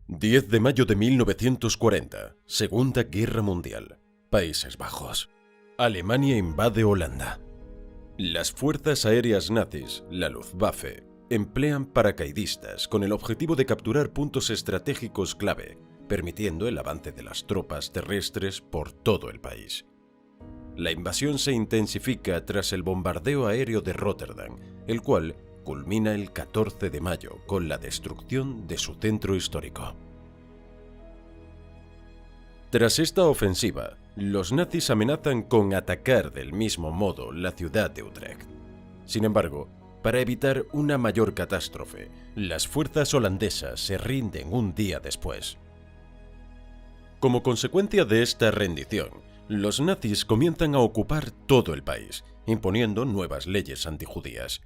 10 de mayo de 1940, Segunda Guerra Mundial, Países Bajos. Alemania invade Holanda. Las fuerzas aéreas nazis, la Luftwaffe, emplean paracaidistas con el objetivo de capturar puntos estratégicos clave, permitiendo el avance de las tropas terrestres por todo el país. La invasión se intensifica tras el bombardeo aéreo de Rotterdam, el cual culmina el 14 de mayo con la destrucción de su centro histórico. Tras esta ofensiva, los nazis amenazan con atacar del mismo modo la ciudad de Utrecht. Sin embargo, para evitar una mayor catástrofe, las fuerzas holandesas se rinden un día después. Como consecuencia de esta rendición, los nazis comienzan a ocupar todo el país, imponiendo nuevas leyes antijudías.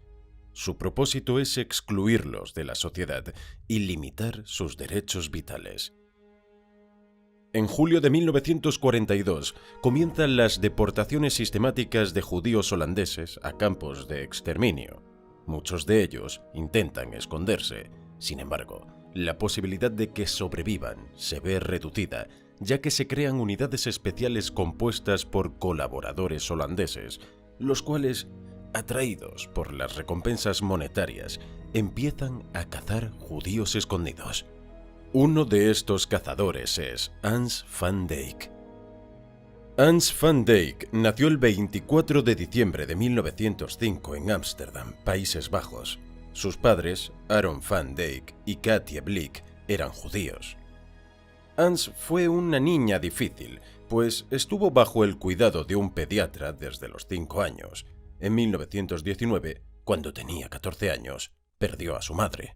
Su propósito es excluirlos de la sociedad y limitar sus derechos vitales. En julio de 1942 comienzan las deportaciones sistemáticas de judíos holandeses a campos de exterminio. Muchos de ellos intentan esconderse. Sin embargo, la posibilidad de que sobrevivan se ve reducida, ya que se crean unidades especiales compuestas por colaboradores holandeses, los cuales, atraídos por las recompensas monetarias, empiezan a cazar judíos escondidos. Uno de estos cazadores es Hans van Dyck. Hans van Dyck nació el 24 de diciembre de 1905 en Ámsterdam, Países Bajos. Sus padres, Aaron van Dyck y Katie Blick, eran judíos. Hans fue una niña difícil, pues estuvo bajo el cuidado de un pediatra desde los 5 años. En 1919, cuando tenía 14 años, perdió a su madre.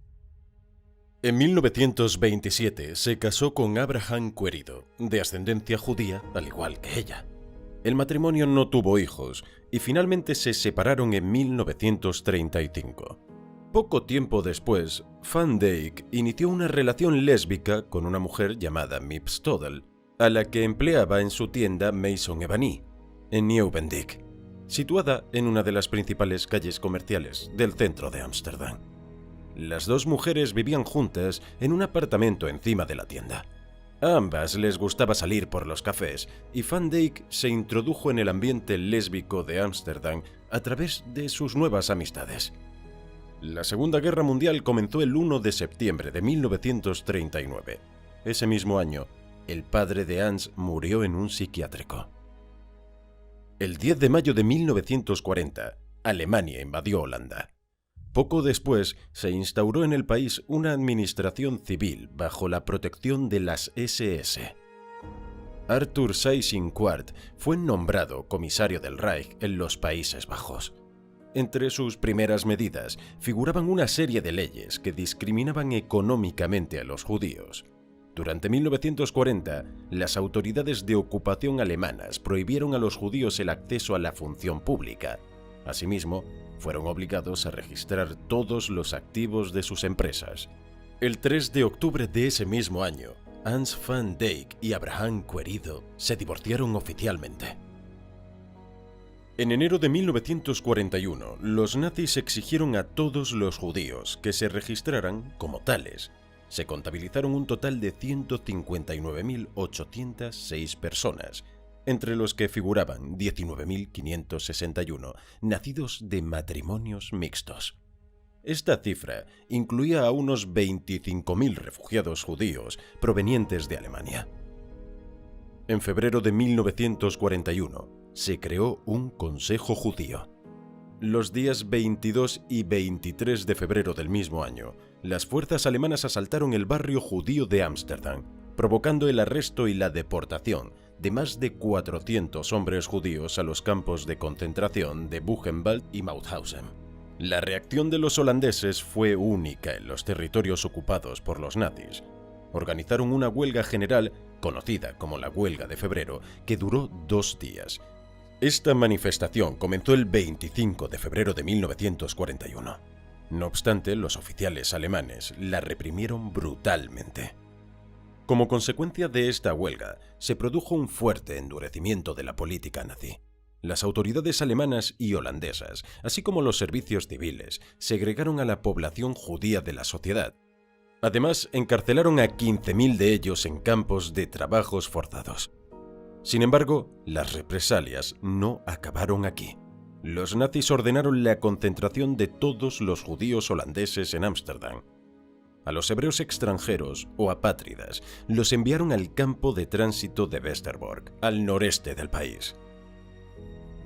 En 1927 se casó con Abraham Querido, de ascendencia judía al igual que ella. El matrimonio no tuvo hijos y finalmente se separaron en 1935. Poco tiempo después, Van Dyck inició una relación lésbica con una mujer llamada Miep Stodel, a la que empleaba en su tienda Maison Ebony, en Nieuwendyk, situada en una de las principales calles comerciales del centro de Ámsterdam. Las dos mujeres vivían juntas en un apartamento encima de la tienda. A ambas les gustaba salir por los cafés y Van Dyck se introdujo en el ambiente lésbico de Ámsterdam a través de sus nuevas amistades. La Segunda Guerra Mundial comenzó el 1 de septiembre de 1939. Ese mismo año, el padre de Hans murió en un psiquiátrico. El 10 de mayo de 1940, Alemania invadió Holanda. Poco después, se instauró en el país una administración civil bajo la protección de las SS. Arthur Seyss-Inquart fue nombrado comisario del Reich en los Países Bajos. Entre sus primeras medidas figuraban una serie de leyes que discriminaban económicamente a los judíos. Durante 1940, las autoridades de ocupación alemanas prohibieron a los judíos el acceso a la función pública. Asimismo, fueron obligados a registrar todos los activos de sus empresas. El 3 de octubre de ese mismo año, Hans van Dyck y Abraham Querido se divorciaron oficialmente. En enero de 1941, los nazis exigieron a todos los judíos que se registraran como tales. Se contabilizaron un total de 159.806 personas, entre los que figuraban 19.561 nacidos de matrimonios mixtos. Esta cifra incluía a unos 25.000 refugiados judíos provenientes de Alemania. En febrero de 1941 se creó un Consejo Judío. Los días 22 y 23 de febrero del mismo año, las fuerzas alemanas asaltaron el barrio judío de Ámsterdam, provocando el arresto y la deportación de más de 400 hombres judíos a los campos de concentración de Buchenwald y Mauthausen. La reacción de los holandeses fue única en los territorios ocupados por los nazis. Organizaron una huelga general, conocida como la Huelga de Febrero, que duró 2 días. Esta manifestación comenzó el 25 de febrero de 1941. No obstante, los oficiales alemanes la reprimieron brutalmente. Como consecuencia de esta huelga, se produjo un fuerte endurecimiento de la política nazi. Las autoridades alemanas y holandesas, así como los servicios civiles, segregaron a la población judía de la sociedad. Además, encarcelaron a 15.000 de ellos en campos de trabajos forzados. Sin embargo, las represalias no acabaron aquí. Los nazis ordenaron la concentración de todos los judíos holandeses en Ámsterdam. A los hebreos extranjeros o apátridas los enviaron al campo de tránsito de Westerbork, al noreste del país.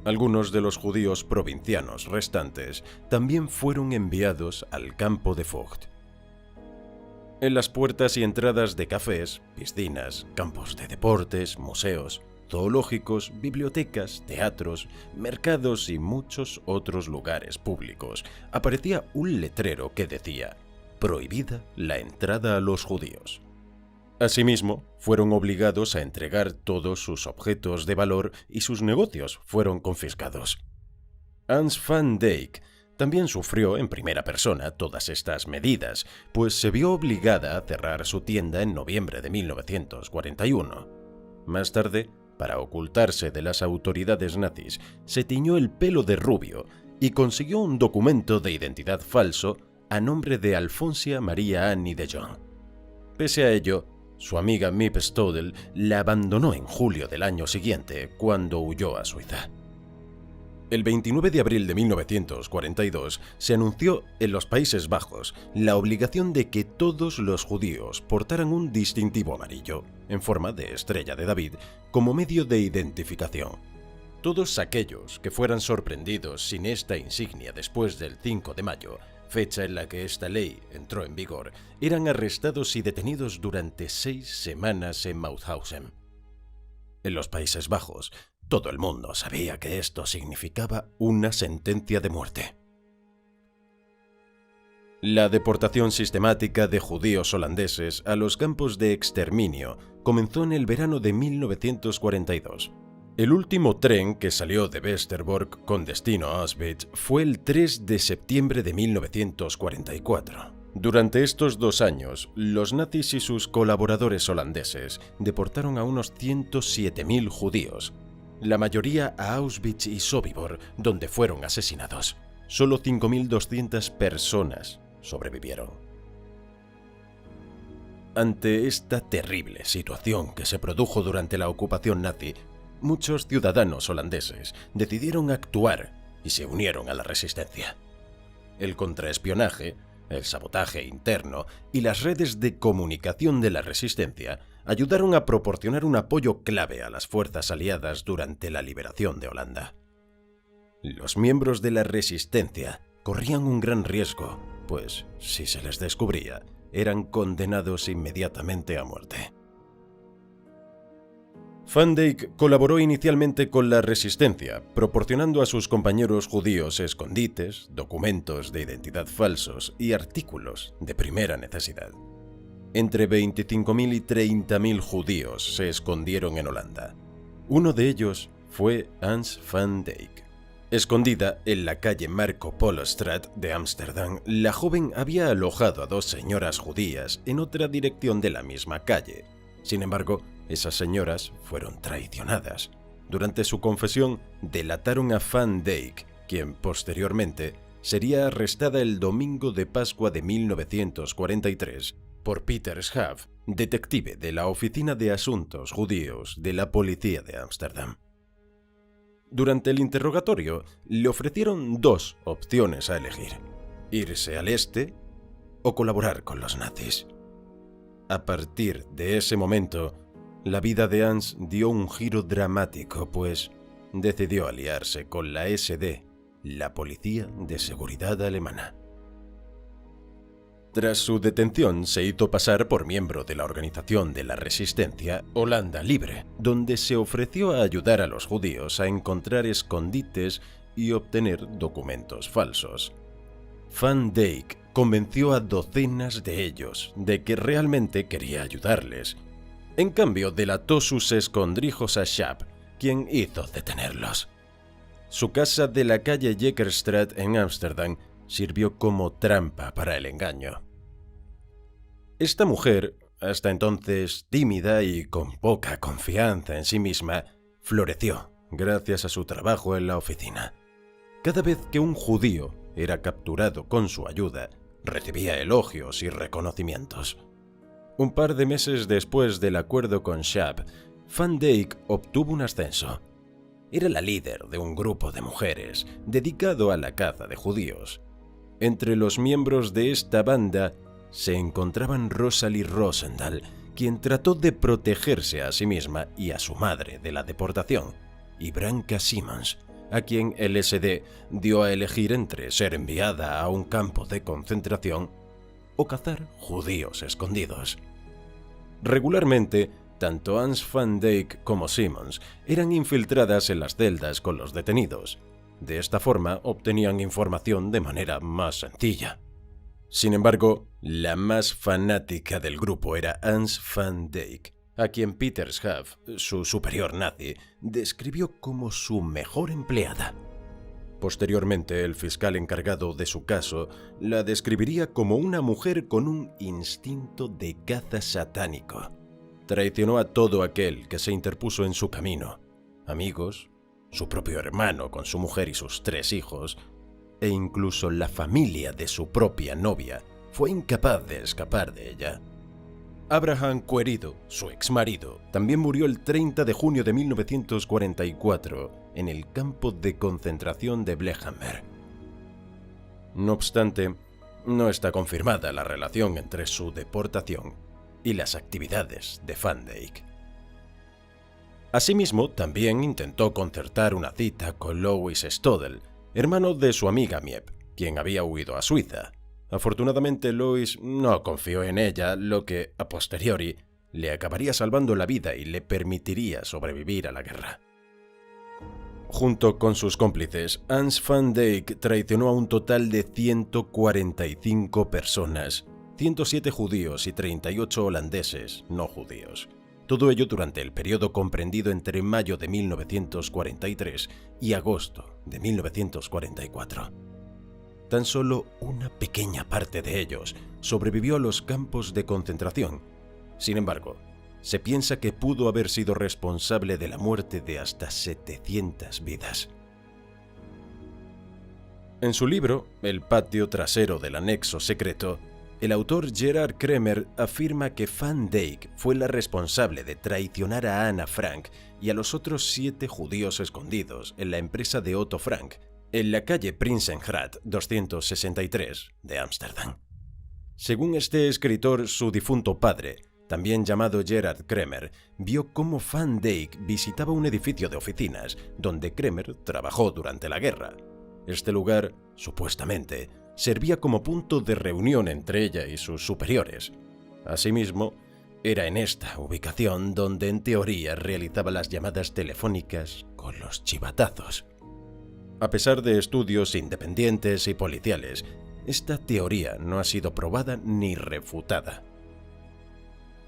Algunos de los judíos provincianos restantes también fueron enviados al campo de Vught. En las puertas y entradas de cafés, piscinas, campos de deportes, museos, zoológicos, bibliotecas, teatros, mercados y muchos otros lugares públicos aparecía un letrero que decía: prohibida la entrada a los judíos. Asimismo, fueron obligados a entregar todos sus objetos de valor y sus negocios fueron confiscados. Hans van Dyck también sufrió en primera persona todas estas medidas, pues se vio obligada a cerrar su tienda en noviembre de 1941. Más tarde, para ocultarse de las autoridades nazis, se tiñó el pelo de rubio y consiguió un documento de identidad falso a nombre de Alfonsia María Annie de Jong. Pese a ello, su amiga Miep Stodel la abandonó en julio del año siguiente, cuando huyó a Suiza. El 29 de abril de 1942 se anunció en los Países Bajos la obligación de que todos los judíos portaran un distintivo amarillo, en forma de estrella de David, como medio de identificación. Todos aquellos que fueran sorprendidos sin esta insignia después del 5 de mayo, fecha en la que esta ley entró en vigor, eran arrestados y detenidos durante 6 semanas en Mauthausen. En los Países Bajos, todo el mundo sabía que esto significaba una sentencia de muerte. La deportación sistemática de judíos holandeses a los campos de exterminio comenzó en el verano de 1942. El último tren que salió de Westerbork con destino a Auschwitz fue el 3 de septiembre de 1944. Durante estos 2 años, los nazis y sus colaboradores holandeses deportaron a unos 107.000 judíos, la mayoría a Auschwitz y Sobibor, donde fueron asesinados. Solo 5.200 personas sobrevivieron. Ante esta terrible situación que se produjo durante la ocupación nazi, muchos ciudadanos holandeses decidieron actuar y se unieron a la resistencia. El contraespionaje, el sabotaje interno y las redes de comunicación de la resistencia ayudaron a proporcionar un apoyo clave a las fuerzas aliadas durante la liberación de Holanda. Los miembros de la resistencia corrían un gran riesgo, pues si se les descubría, eran condenados inmediatamente a muerte. Van Dyck colaboró inicialmente con la resistencia, proporcionando a sus compañeros judíos escondites, documentos de identidad falsos y artículos de primera necesidad. Entre 25.000 y 30.000 judíos se escondieron en Holanda. Uno de ellos fue Hans van Dyck. Escondida en la calle Marco Polo Straat de Ámsterdam, la joven había alojado a 2 señoras judías en otra dirección de la misma calle. Sin embargo, esas señoras fueron traicionadas. Durante su confesión, delataron a Van Dyck, quien posteriormente sería arrestada el domingo de Pascua de 1943 por Peter Schaaf, detective de la Oficina de Asuntos Judíos de la Policía de Ámsterdam. Durante el interrogatorio, le ofrecieron 2 opciones a elegir: irse al este o colaborar con los nazis. A partir de ese momento, la vida de Hans dio un giro dramático, pues decidió aliarse con la SD, la Policía de Seguridad alemana. Tras su detención, se hizo pasar por miembro de la organización de la resistencia Holanda Libre, donde se ofreció a ayudar a los judíos a encontrar escondites y obtener documentos falsos. Van Dyck convenció a docenas de ellos de que realmente quería ayudarles. En cambio, delató sus escondrijos a Schaap, quien hizo detenerlos. Su casa de la calle Jekerstraat en Ámsterdam sirvió como trampa para el engaño. Esta mujer, hasta entonces tímida y con poca confianza en sí misma, floreció gracias a su trabajo en la oficina. Cada vez que un judío era capturado con su ayuda, recibía elogios y reconocimientos. Un par de meses después del acuerdo con Schaap, Van Dyck obtuvo un ascenso. Era la líder de un grupo de mujeres dedicado a la caza de judíos. Entre los miembros de esta banda se encontraban Rosalie Rosendahl, quien trató de protegerse a sí misma y a su madre de la deportación, y Branka Simons, a quien el SD dio a elegir entre ser enviada a un campo de concentración o cazar judíos escondidos. Regularmente, tanto Hans Van Dyck como Simons eran infiltradas en las celdas con los detenidos. De esta forma obtenían información de manera más sencilla. Sin embargo, la más fanática del grupo era Hans Van Dyck, a quien Peter Schaap, su superior nazi, describió como su mejor empleada. Posteriormente, el fiscal encargado de su caso la describiría como una mujer con un instinto de caza satánico. Traicionó a todo aquel que se interpuso en su camino: amigos, su propio hermano con su mujer y sus 3 hijos, e incluso la familia de su propia novia fue incapaz de escapar de ella. Abraham Querido, su exmarido, también murió el 30 de junio de 1944 en el campo de concentración de Blechhammer. No obstante, no está confirmada la relación entre su deportación y las actividades de Van Dyck. Asimismo, también intentó concertar una cita con Louis Stodel, hermano de su amiga Miep, quien había huido a Suiza. Afortunadamente, Louis no confió en ella, lo que, a posteriori, le acabaría salvando la vida y le permitiría sobrevivir a la guerra. Junto con sus cómplices, Hans Van Dyck traicionó a un total de 145 personas, 107 judíos y 38 holandeses no judíos. Todo ello durante el periodo comprendido entre mayo de 1943 y agosto de 1944. Tan solo una pequeña parte de ellos sobrevivió a los campos de concentración. Sin embargo, se piensa que pudo haber sido responsable de la muerte de hasta 700 vidas. En su libro, El patio trasero del anexo secreto, el autor Gerard Kremer afirma que Van Dyck fue la responsable de traicionar a Anna Frank y a los otros 7 judíos escondidos en la empresa de Otto Frank, en la calle Prinsengracht 263 de Ámsterdam. Según este escritor, su difunto padre, también llamado Gerard Kremer, vio cómo Van Dyck visitaba un edificio de oficinas donde Kremer trabajó durante la guerra. Este lugar, supuestamente, servía como punto de reunión entre ella y sus superiores. Asimismo, era en esta ubicación donde en teoría realizaba las llamadas telefónicas con los chivatazos. A pesar de estudios independientes y policiales, esta teoría no ha sido probada ni refutada.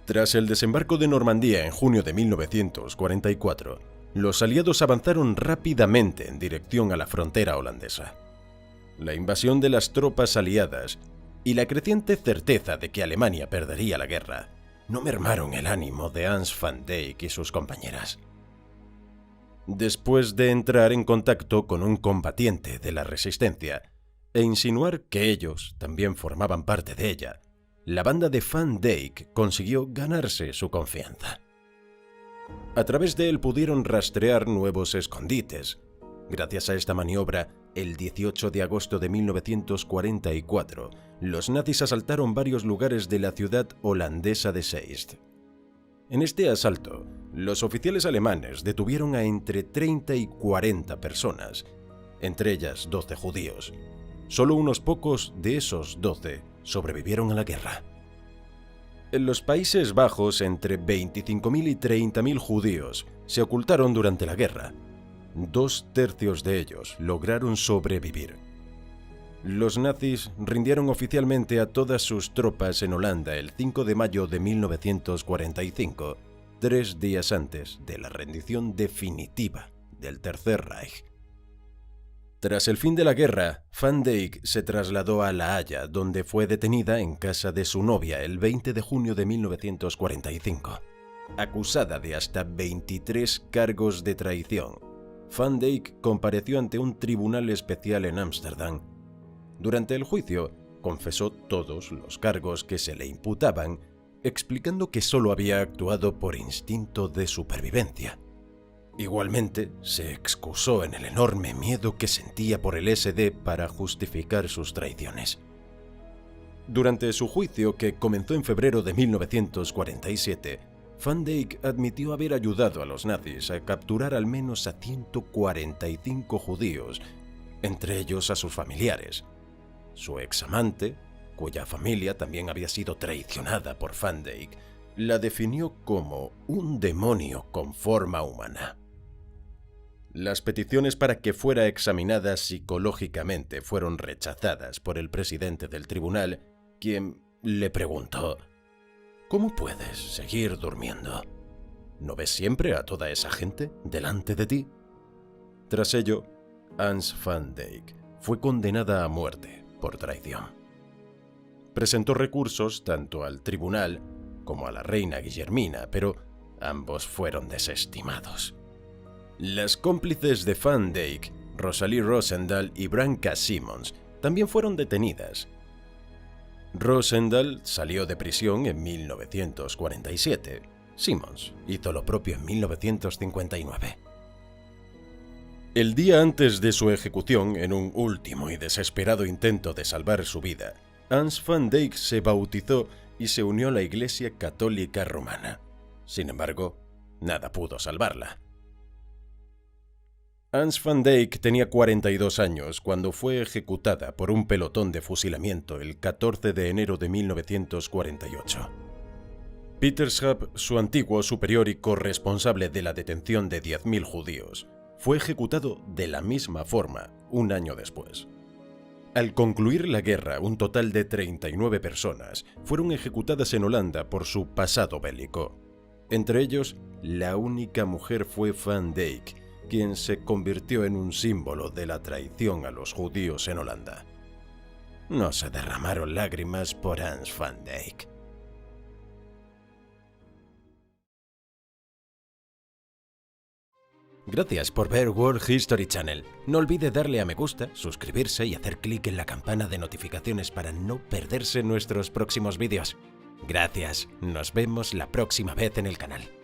Tras el desembarco de Normandía en junio de 1944, los aliados avanzaron rápidamente en dirección a la frontera holandesa. La invasión de las tropas aliadas y la creciente certeza de que Alemania perdería la guerra no mermaron el ánimo de Hans Van Dyck y sus compañeras. Después de entrar en contacto con un combatiente de la resistencia e insinuar que ellos también formaban parte de ella, la banda de Van Dyck consiguió ganarse su confianza. A través de él pudieron rastrear nuevos escondites. Gracias a esta maniobra, el 18 de agosto de 1944, los nazis asaltaron varios lugares de la ciudad holandesa de Zeist. En este asalto, los oficiales alemanes detuvieron a entre 30 y 40 personas, entre ellas 12 judíos. Solo unos pocos de esos 12 sobrevivieron a la guerra. En los Países Bajos, entre 25.000 y 30.000 judíos se ocultaron durante la guerra. 2/3 de ellos lograron sobrevivir. Los nazis rindieron oficialmente a todas sus tropas en Holanda el 5 de mayo de 1945, 3 días antes de la rendición definitiva del Tercer Reich. Tras el fin de la guerra, Van Dyck se trasladó a La Haya, donde fue detenida en casa de su novia el 20 de junio de 1945. Acusada de hasta 23 cargos de traición, Van Dyck compareció ante un tribunal especial en Ámsterdam. Durante el juicio, confesó todos los cargos que se le imputaban, explicando que solo había actuado por instinto de supervivencia. Igualmente, se excusó en el enorme miedo que sentía por el SD para justificar sus traiciones. Durante su juicio, que comenzó en febrero de 1947, Van Dyck admitió haber ayudado a los nazis a capturar al menos a 145 judíos, entre ellos a sus familiares. Su examante, cuya familia también había sido traicionada por Van Dyck, la definió como un demonio con forma humana. Las peticiones para que fuera examinada psicológicamente fueron rechazadas por el presidente del tribunal, quien le preguntó: ¿cómo puedes seguir durmiendo? ¿No ves siempre a toda esa gente delante de ti? Tras ello, Hans Van Dyck fue condenada a muerte por traición. Presentó recursos tanto al tribunal como a la reina Guillermina, pero ambos fueron desestimados. Las cómplices de Van Dyck, Rosalie Rosendahl y Branka Simons, también fueron detenidas. Rosendahl salió de prisión en 1947. Simons hizo lo propio en 1959. El día antes de su ejecución, en un último y desesperado intento de salvar su vida, Hans Van Dyck se bautizó y se unió a la Iglesia Católica Rumana. Sin embargo, nada pudo salvarla. Hans Van Dyck tenía 42 años cuando fue ejecutada por un pelotón de fusilamiento el 14 de enero de 1948. Peter Schaap, su antiguo superior y corresponsable de la detención de 10.000 judíos, fue ejecutado de la misma forma un año después. Al concluir la guerra, un total de 39 personas fueron ejecutadas en Holanda por su pasado bélico. Entre ellos, la única mujer fue Van Dyck, quien se convirtió en un símbolo de la traición a los judíos en Holanda. No se derramaron lágrimas por Hans Van Dyck. Gracias por ver World History Channel. No olvide darle a me gusta, suscribirse y hacer clic en la campana de notificaciones para no perderse nuestros próximos vídeos. Gracias, nos vemos la próxima vez en el canal.